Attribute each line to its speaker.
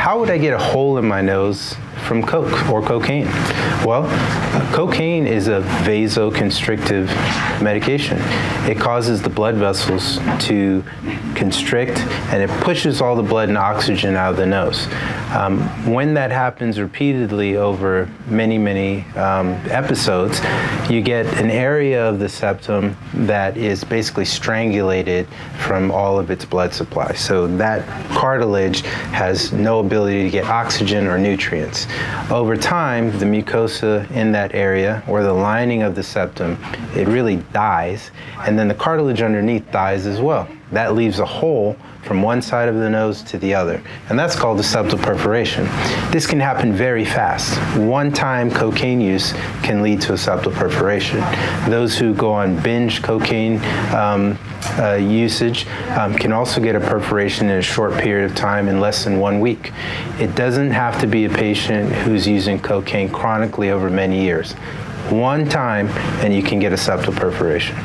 Speaker 1: how would I get a hole in my nose from coke or cocaine? Well, cocaine is a vasoconstrictive medication. It causes the blood vessels to constrict, and it pushes all the blood and oxygen out of the nose. When that happens repeatedly over many episodes, you get an area of the septum that is basically strangulated from all of its blood supply. So that cartilage has no ability to get oxygen or nutrients. Over time, the mucosa in that area, or the lining of the septum, it really dies, and then the cartilage underneath dies as well. That leaves a hole from one side of the nose to the other, and that's called a septal perforation. This can happen very fast. One-time cocaine use can lead to a septal perforation. Those who go on binge cocaine usage can also get a perforation in a short period of time, in less than 1 week. It doesn't have to be a patient who's using cocaine chronically over many years. One time and you can get a septal perforation.